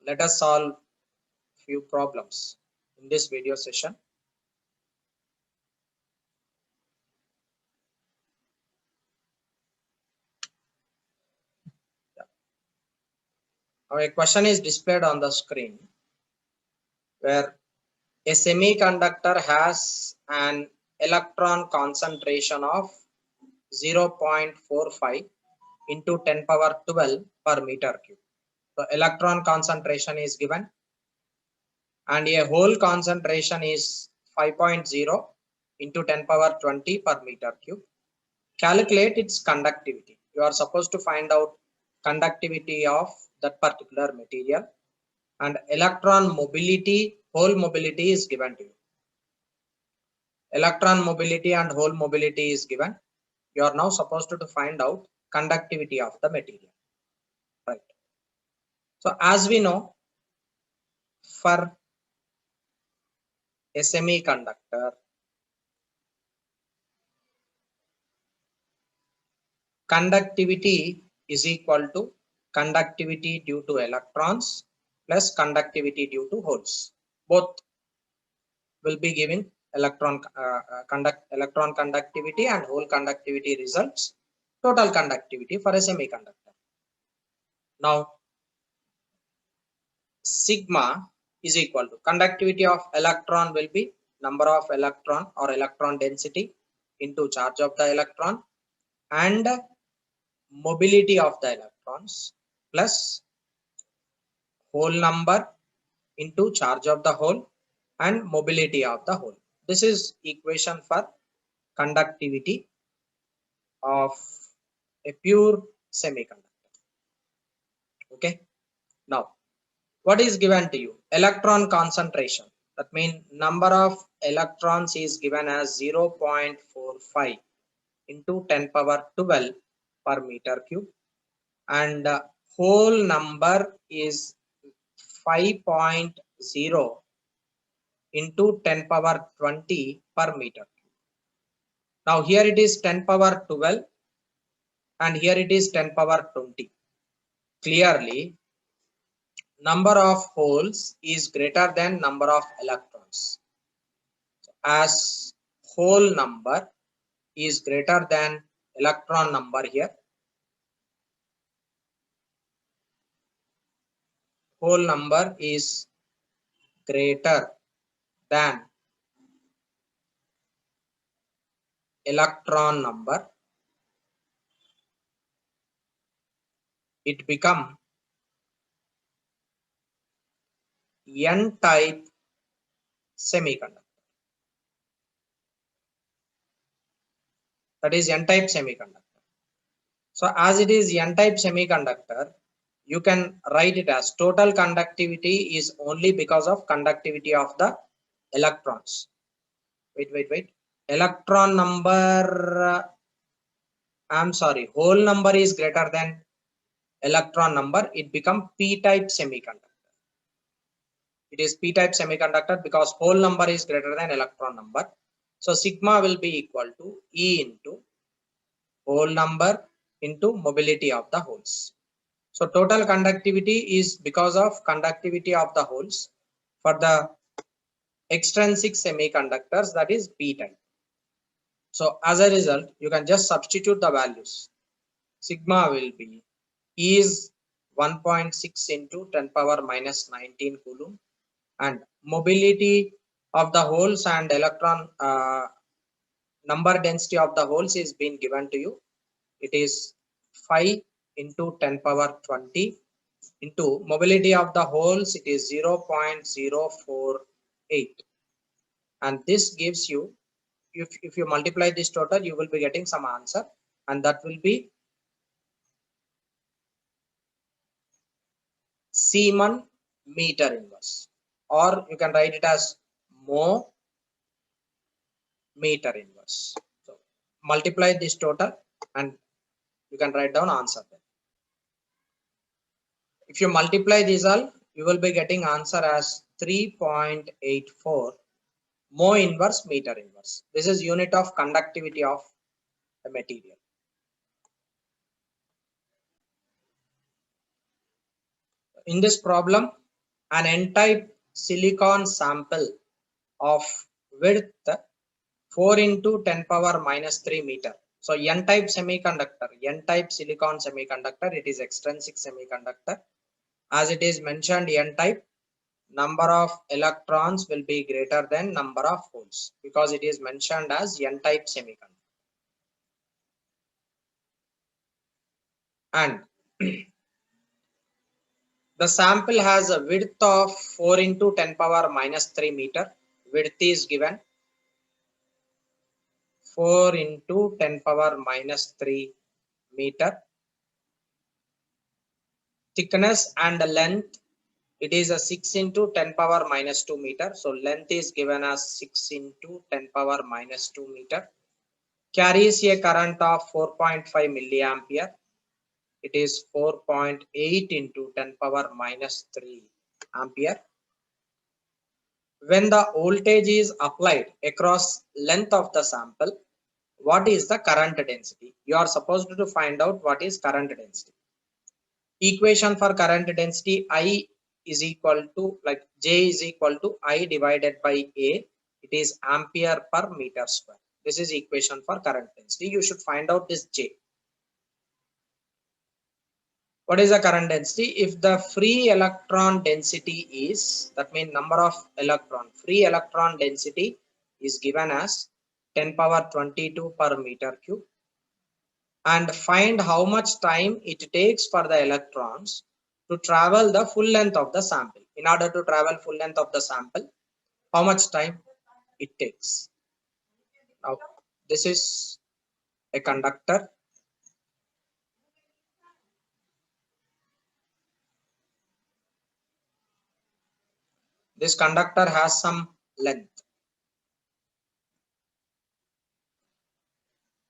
let us solve few problems in this video session. Now a question is displayed on the screen where a semiconductor has an electron concentration of 0.45 into 10 power 12 per meter cube. So electron concentration is given and a hole concentration is 5.0 into 10 power 20 per meter cube. Calculate its conductivity. You are supposed to find out conductivity of that particular material, and electron mobility, hole mobility is given to you. Electron mobility and hole mobility is given. You are now supposed to find out conductivity of the material, right? So as we know, for a semiconductor, conductivity is equal to conductivity due to electrons plus conductivity due to holes. Both will be giving electron conductivity and hole conductivity results total conductivity for a semiconductor. Now sigma is equal to conductivity of electron will be number of electron or electron density into charge of the electron and mobility of the electrons plus hole number into charge of the hole and mobility of the hole. This is equation for conductivity of a pure semiconductor. Okay, now what is given to you? Electron concentration. That means number of electrons is given as 0.45 into 10 power 12 per meter cube, and whole number is 5.0 into 10 power 20 per meter cube. Now here it is 10 power 12 and here it is 10 power 20. Clearly number of holes is greater than number of electrons. As hole number is greater than electron number, here whole number is greater than electron number, it become n-type semiconductor. That is n-type semiconductor. So as it is n-type semiconductor, you can write it as total conductivity is only because of conductivity of the electrons. Wait. Electron number, I'm sorry, whole number is greater than electron number. It become p-type semiconductor. It is p-type semiconductor because whole number is greater than electron number. So sigma will be equal to E into whole number into mobility of the holes. So total conductivity is because of conductivity of the holes for the extrinsic semiconductors, that is p-type. So as a result, you can just substitute the values. Sigma will be E is 1.6 into 10 power minus 19 coulomb, and mobility of the holes and electron number density of the holes is being given to you. It is 5 into 10 power 20 into mobility of the holes, it is 0.048, and this gives you, if you multiply this total, you will be getting some answer, and that will be Siemens meter inverse, or you can write it as Mho meter inverse. So multiply this total and you can write down answer there. If you multiply these all, you will be getting answer as 3.84 Mho inverse meter inverse. This is unit of conductivity of the material. In this problem, an n-type silicon sample of width 4 into 10 power minus 3 meter. So n-type semiconductor, n-type silicon semiconductor, it is extrinsic semiconductor. As it is mentioned, n-type, number of electrons will be greater than number of holes because it is mentioned as n-type semiconductor. And the sample has a width of 4 into 10 power minus 3 meter. Width is given 4 into 10 power minus 3 meter. Thickness and length, it is a 6 into 10 power minus 2 meter. So length is given as 6 into 10 power minus 2 meter. Carries a current of 4.5 milliampere. It is 4.8 into 10 power minus 3 ampere. When the voltage is applied across length of the sample, what is the current density? You are supposed to find out what is current density. Equation for current density, I is equal to, like, J is equal to I divided by A. It is ampere per meter square. This is equation for current density. You should find out this J. What is the current density? If the free electron density is, that means number of electron, free electron density is given as 10 power 22 per meter cube, and find how much time it takes for the electrons to travel the full length of the sample. In order to travel full length of the sample, how much time it takes? Now, this is a conductor. This conductor has some length.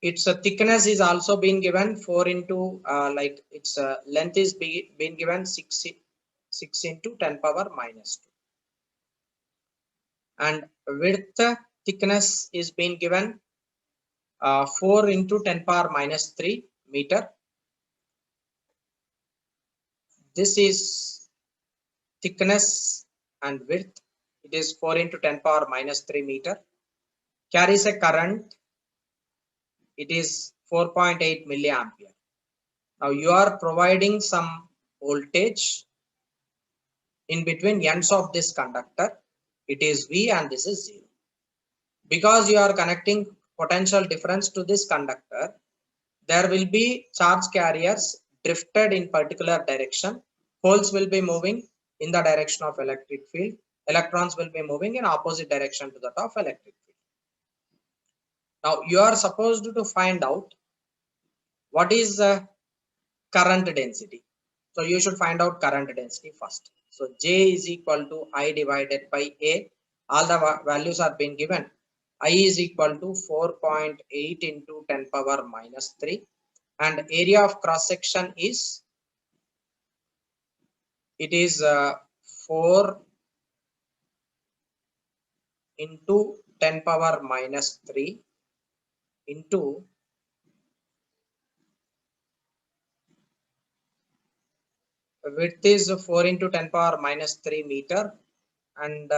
Its thickness is also been given 4 into like its length is been given 6 into 10 power minus 2, and width thickness is been given 4 into 10 power minus 3 meter. This is thickness and width. It is 4 into 10 power minus 3 meter. Carries a current. It is 4.8 milliampere. Now you are providing some voltage in between ends of this conductor. It is V and this is 0. Because you are connecting potential difference to this conductor, there will be charge carriers drifted in particular direction. Holes will be moving in the direction of electric field. Electrons will be moving in opposite direction to that of electric field. Now you are supposed to find out what is the current density. So you should find out current density first. So J is equal to I divided by A. All the values are being given. I is equal to 4.8 into 10 power minus 3, and area of cross section is, it is 4 into 10 power minus 3 into width is 4 into 10 power minus 3 meter, and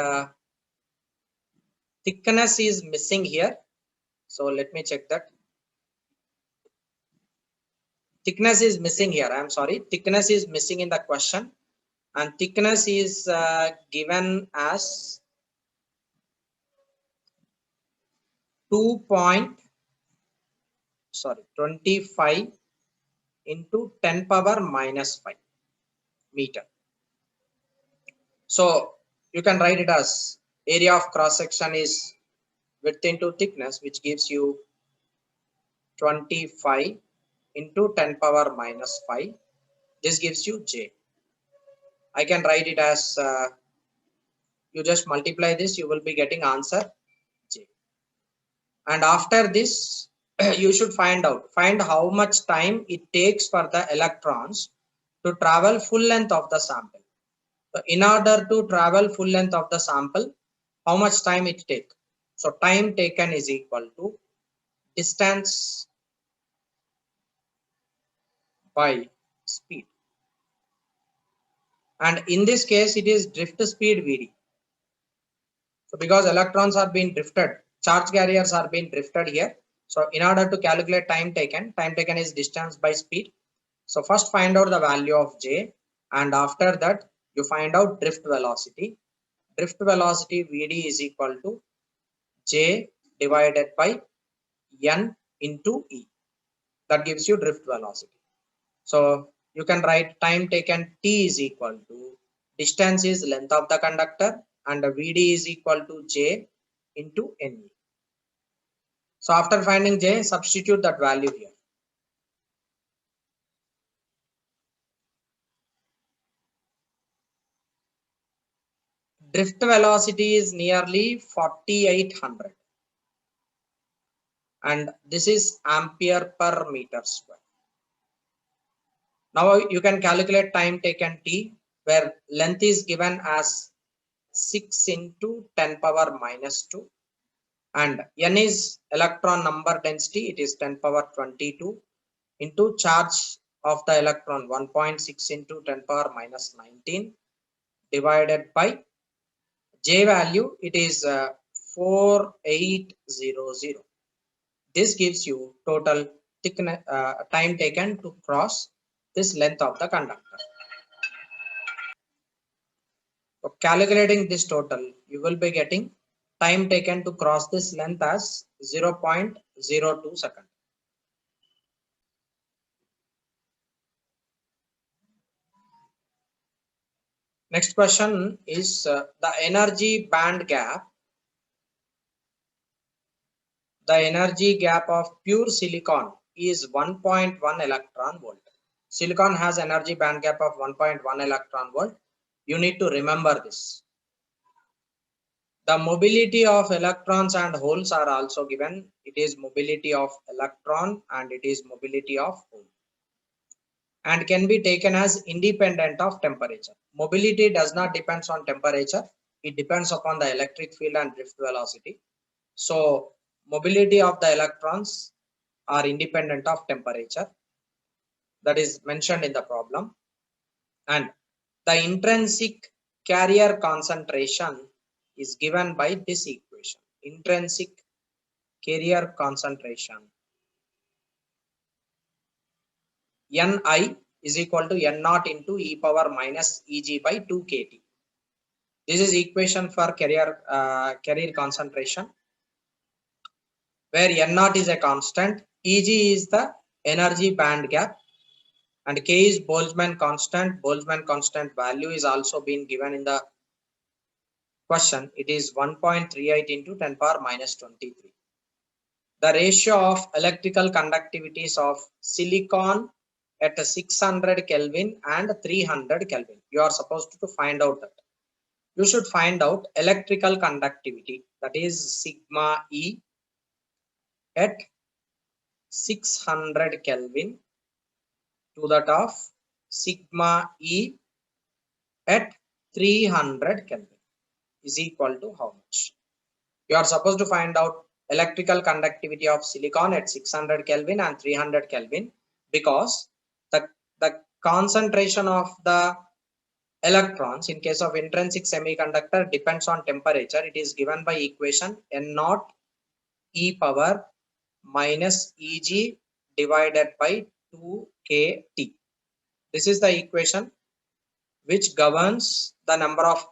thickness is missing here. So let me check that. Thickness is missing here. I'm sorry. Thickness is missing in the question, and thickness is given as 25 into 10 power minus 5 meter. So you can write it as area of cross section is width into thickness, which gives you 25 into 10 power minus 5. This gives you J. I can write it as you just multiply this, you will be getting answer J. And after this, you should find how much time it takes for the electrons to travel full length of the sample. So in order to travel full length of the sample, how much time it take? So time taken is equal to distance by speed. and in this case it is drift speed Vd. So because electrons are being drifted, charge carriers are being drifted here. So in order to calculate time taken is distance by speed. So first find out the value of J, and after that you find out drift velocity. Drift velocity Vd is equal to J divided by N into E. That gives you drift velocity. So you can write time taken T is equal to distance is length of the conductor, and Vd is equal to J into Ne. So after finding J, substitute that value here. Drift velocity is nearly 4800, and this is ampere per meter square. Now you can calculate time taken T, where length is given as 6 into 10 power minus 2, and N is electron number density, it is 10 power 22 into charge of the electron 1.6 into 10 power minus 19 divided by J value, it is 4800. This gives you total thickness, time taken to cross this length of the conductor. So calculating this total, you will be getting time taken to cross this length as 0.02 seconds. Next question is the energy band gap. The energy gap of pure silicon is 1.1 electron volt. Silicon has energy band gap of 1.1 electron volt. You need to remember this. The mobility of electrons and holes are also given. It is mobility of electron and it is mobility of hole, and can be taken as independent of temperature. Mobility does not depend on temperature. It depends upon the electric field and drift velocity. So mobility of the electrons are independent of temperature. That is mentioned in the problem. And the intrinsic carrier concentration is given by this equation. Intrinsic carrier concentration, Ni is equal to N naught into e power minus Eg by 2 kT. This is equation for carrier concentration, where N naught is a constant, Eg is the energy band gap, and K is Boltzmann constant. Boltzmann constant value is also been given in the question. It is 1.38 into 10 power minus 23. The ratio of electrical conductivities of silicon at 600 Kelvin and 300 Kelvin. You are supposed to find out that. You should find out electrical conductivity, that is sigma E at 600 Kelvin to that of sigma E at 300 Kelvin is equal to how much? You are supposed to find out electrical conductivity of silicon at 600 Kelvin and 300 Kelvin, because the concentration of the electrons in case of intrinsic semiconductor depends on temperature. It is given by equation N naught e power minus Eg divided by 2 kT. This is the equation which governs the number of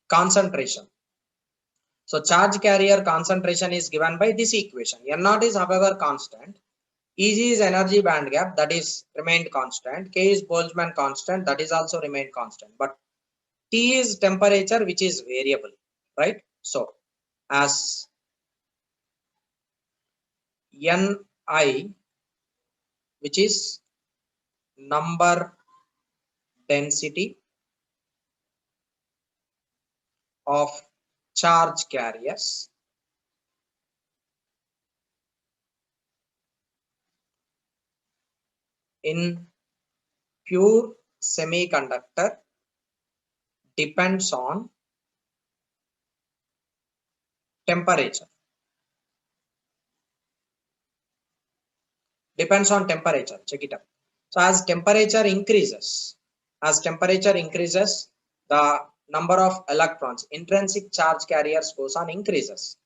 concentration. So charge carrier concentration is given by this equation. N naught is however constant. Eg is energy band gap, that is remained constant. K is Boltzmann constant, that is also remained constant. But T is temperature, which is variable, right? So as Ni, which is number density of charge carriers, in pure semiconductor depends on temperature. Depends on temperature. Check it out. So as temperature increases, As temperature increases, the number of electrons, intrinsic charge carriers, goes on increases.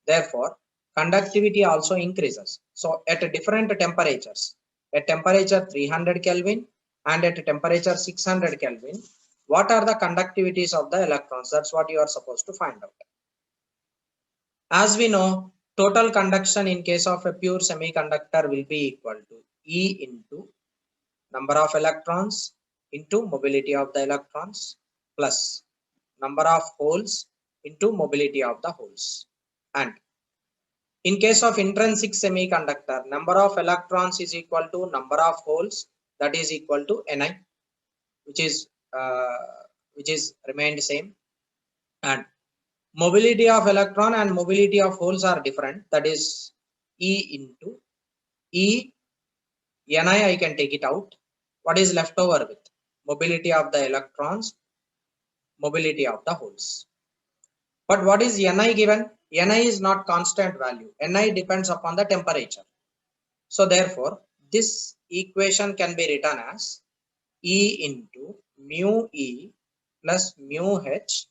Therefore, conductivity also increases. So at different temperatures, at temperature 300 Kelvin and at temperature 600 Kelvin, what are the conductivities of the electrons? That's what you are supposed to find out. As we know, total conduction in case of a pure semiconductor will be equal to E into number of electrons into mobility of the electrons plus number of holes into mobility of the holes. And in case of intrinsic semiconductor, number of electrons is equal to number of holes, that is equal to Ni, which is remained same. And mobility of electron and mobility of holes are different, that is E into E Ni. I can take it out. What is left over with? Mobility of the electrons, mobility of the holes. But what is Ni given? Ni is not constant value. Ni depends upon the temperature. So therefore, this equation can be written as E into mu E plus mu H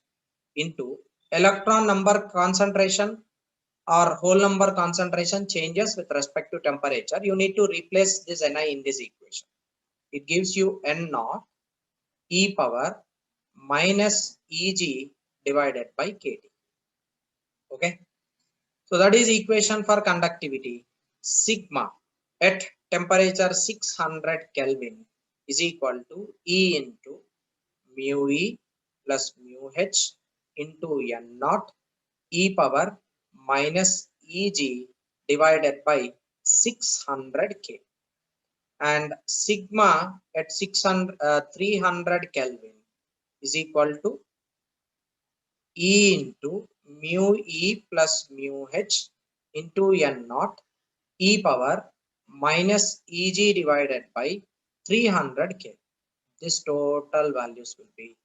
into electron number concentration or whole number concentration changes with respect to temperature. You need to replace this Ni in this equation. It gives you N naught e power minus Eg divided by kT. Okay, so that is equation for conductivity. Sigma at temperature 600 Kelvin is equal to E into mu E plus mu H into N naught e power minus Eg divided by 600 K. And sigma at 300 Kelvin is equal to E into mu E plus mu H into N naught e power minus Eg divided by 300 K. This total values will be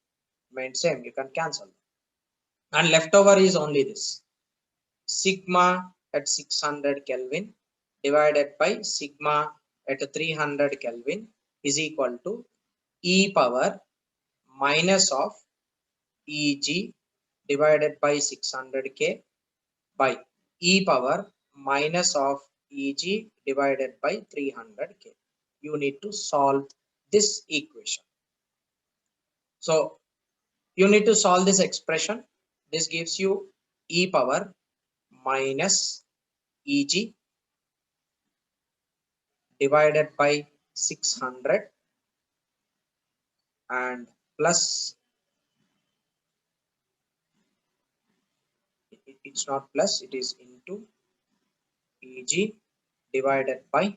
remain same. You can cancel. And leftover is only this. Sigma at 600 Kelvin divided by sigma at 300 Kelvin is equal to e power minus of Eg divided by 600 K by e power minus of Eg divided by 300 K. You need to solve this equation. So you need to solve this expression. This gives you e power minus Eg divided by 600 and plus, it's not plus, it is into Eg divided by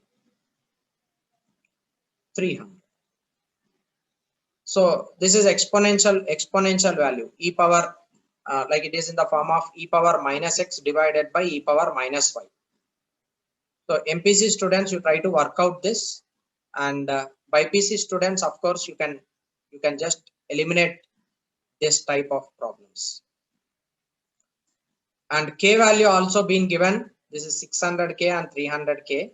300. So this is exponential value, e power like it is in the form of e power minus x divided by e power minus y. So MPC students, you try to work out this, and BPC students, of course, you can just eliminate this type of problems. And K value also been given. This is 600 K and 300 K.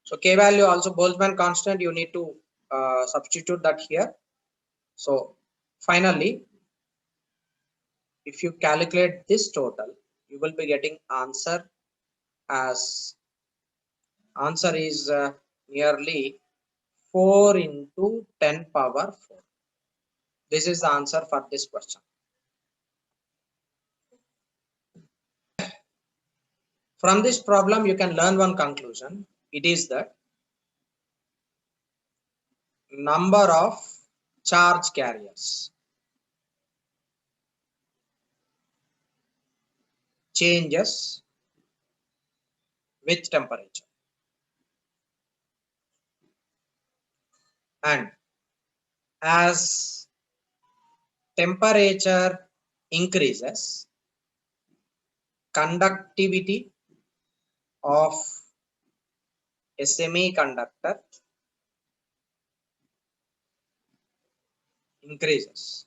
So K value also Boltzmann constant, you need to substitute that here. So finally, if you calculate this total, you will be getting answer as answer is nearly 4 into 10 power 4. This is the answer for this question. From this problem, you can learn one conclusion. It is that number of charge carriers changes with temperature, and as temperature increases, conductivity of a semiconductor increases.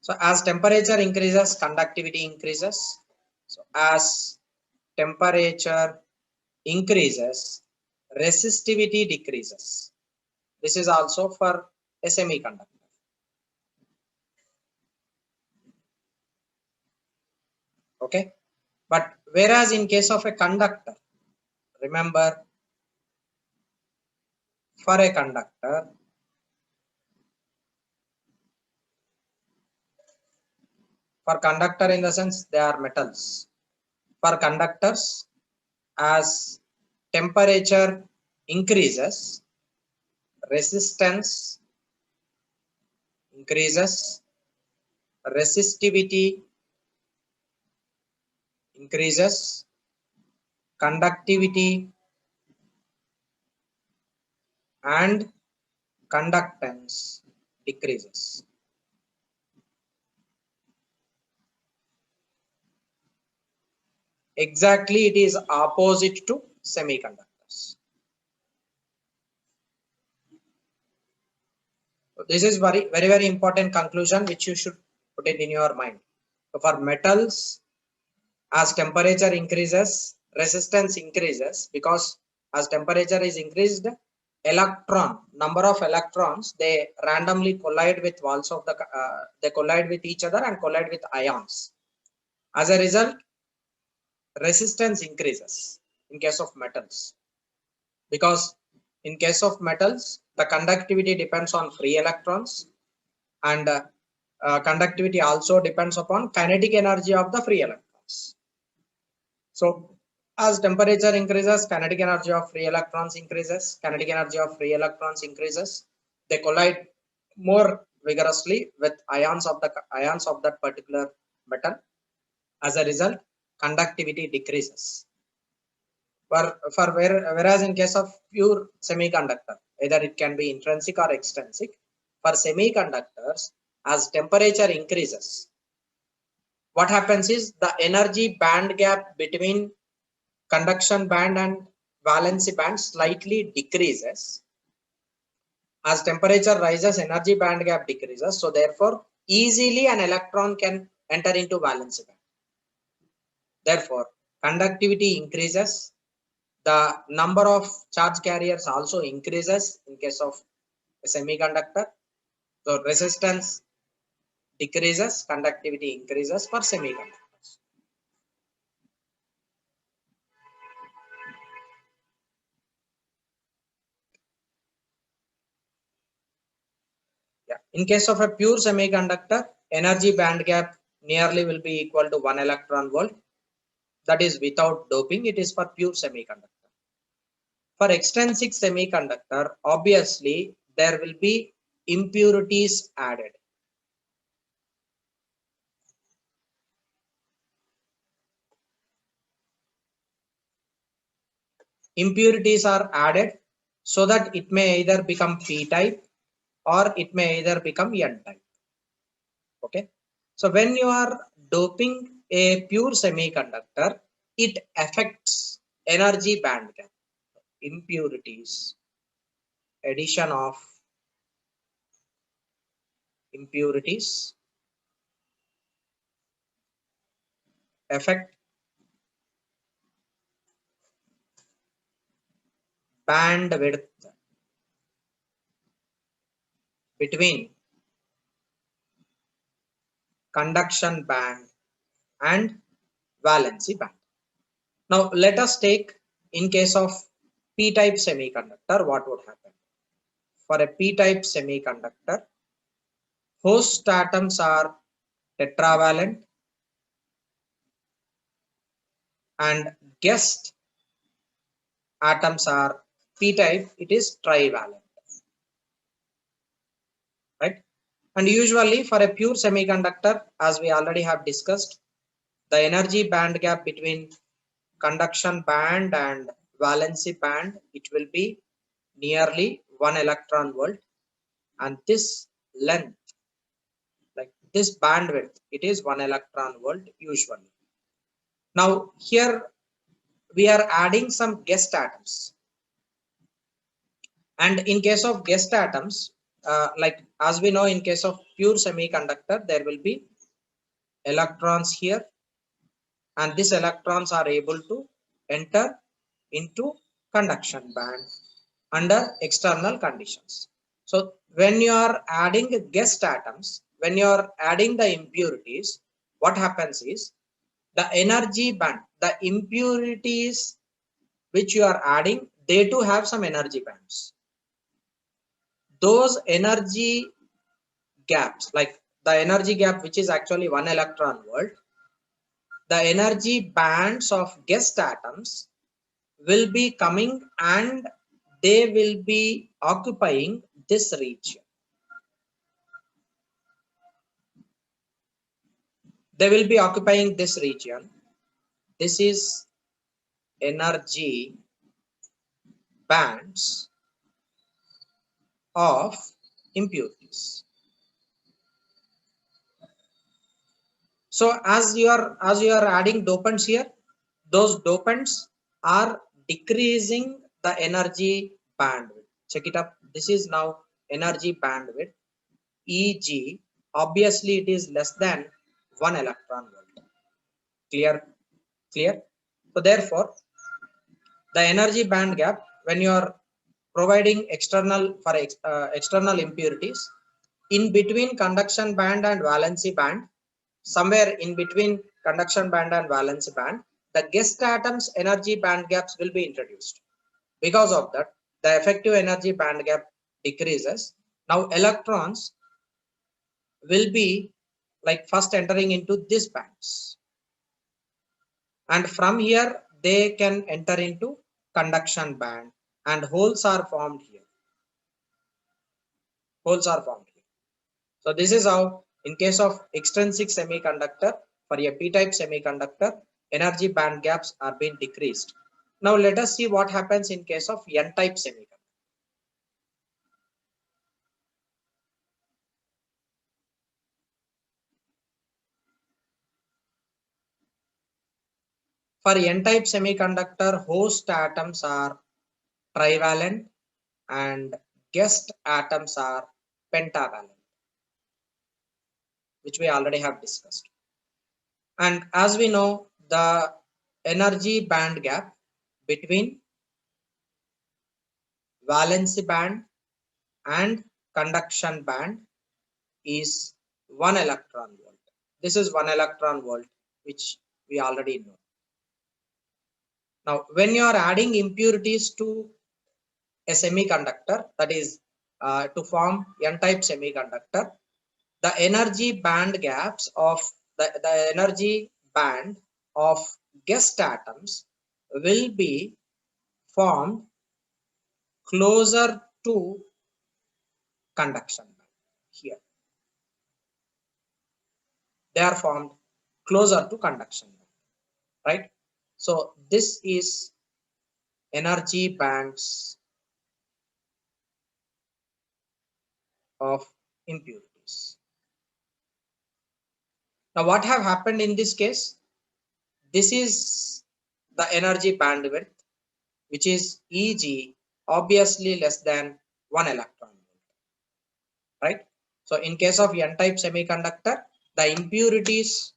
So as temperature increases, conductivity increases. So as temperature increases, resistivity decreases. This is also for a semiconductor. Okay, but whereas in case of a conductor, remember, for a conductor, in the sense they are metals. For conductors, as temperature increases, resistance increases, resistivity increases, conductivity and conductance decreases. Exactly, it is opposite to semiconductors. So this is very important conclusion which you should put it in your mind. So for metals, as temperature increases, resistance increases, because as temperature is increased, number of electrons, they randomly collide with walls of the they collide with each other and collide with ions. As a result, resistance increases in case of metals, because in case of metals the conductivity depends on free electrons, and conductivity also depends upon kinetic energy of the free electrons. So as temperature increases, kinetic energy of free electrons increases. Kinetic energy of free electrons increases. They collide more vigorously with ions of that particular metal. As a result, conductivity decreases. Whereas in case of pure semiconductor, either it can be intrinsic or extrinsic. For semiconductors, as temperature increases, what happens is the energy band gap between conduction band and valency band slightly decreases. As temperature rises, energy band gap decreases. So therefore, easily an electron can enter into valency band. Therefore, conductivity increases. The number of charge carriers also increases in case of a semiconductor. So resistance decreases, conductivity increases for semiconductors. Yeah. In case of a pure semiconductor, energy band gap nearly will be equal to 1 electron volt. That is without doping. It is for pure semiconductor. For extrinsic semiconductor, obviously there will be impurities added. Impurities are added so that it may either become p-type or it may either become n-type. Okay. So when you are doping a pure semiconductor, it affects energy band gap. Impurities, addition of impurities affect bandwidth between conduction band and valency band. Now let us take in case of p-type semiconductor, what would happen? For a p-type semiconductor, host atoms are tetravalent and guest atoms are p-type, it is trivalent, right? And usually for a pure semiconductor, as we already have discussed, the energy band gap between conduction band and valency band, it will be nearly 1 electron volt, and this length, like this bandwidth, it is 1 electron volt usually. Now here we are adding some guest atoms, and in case of guest atoms, like as we know, in case of pure semiconductor, there will be electrons here, and these electrons are able to enter into conduction band, under external conditions. So when you are adding guest atoms, when you are adding the impurities, what happens is the energy band, the impurities which you are adding, they too have some energy bands. Those energy gaps, like the energy gap which is actually 1 electron volt, the energy bands of guest atoms will be coming and they will be occupying this region. They will be occupying this region. This is energy bands of impurities. So as you are adding dopants here, those dopants are decreasing the energy bandwidth. Check it up. This is now energy bandwidth, Eg. Obviously, it is less than 1 electron volt. Clear? Clear? So therefore, the energy band gap, when you are providing external for external impurities, in between conduction band and valency band, somewhere in between conduction band and valency band, the guest atoms energy band gaps will be introduced. Because of that, the effective energy band gap decreases. Now electrons will be like first entering into these bands, and from here they can enter into conduction band and holes are formed here. Holes are formed here. So this is how in case of extrinsic semiconductor, for a p-type semiconductor, energy band gaps are being decreased. Now let us see what happens in case of n-type semiconductor. For n-type semiconductor, host atoms are trivalent and guest atoms are pentavalent, which we already have discussed. And as we know, the energy band gap between valency band and conduction band is 1 electron volt. This is 1 electron volt, which we already know. Now, when you are adding impurities to a semiconductor, that is to form n-type semiconductor, the energy band gaps of the energy band of guest atoms will be formed closer to conduction band. Here they are formed closer to conduction band, right? So this is energy bands of impurities. Now what have happened in this case? This is the energy bandwidth, which is Eg, obviously less than 1 electron volt, right? So in case of n-type semiconductor, the impurities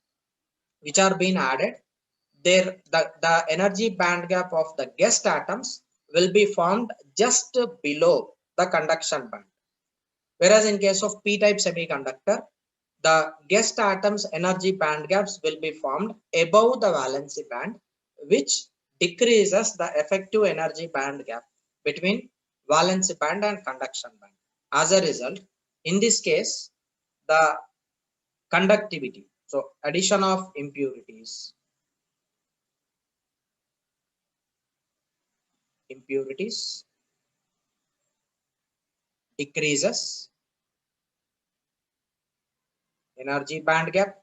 which are being added, the energy band gap of the guest atoms will be formed just below the conduction band. Whereas in case of p-type semiconductor, the guest atoms energy band gaps will be formed above the valency band, which decreases the effective energy band gap between valency band and conduction band. As a result, in this case, the conductivity, so addition of impurities decreases, energy band gap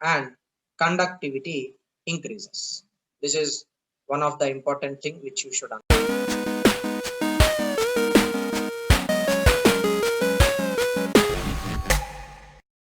and conductivity increases. This is one of the important thing which you should understand.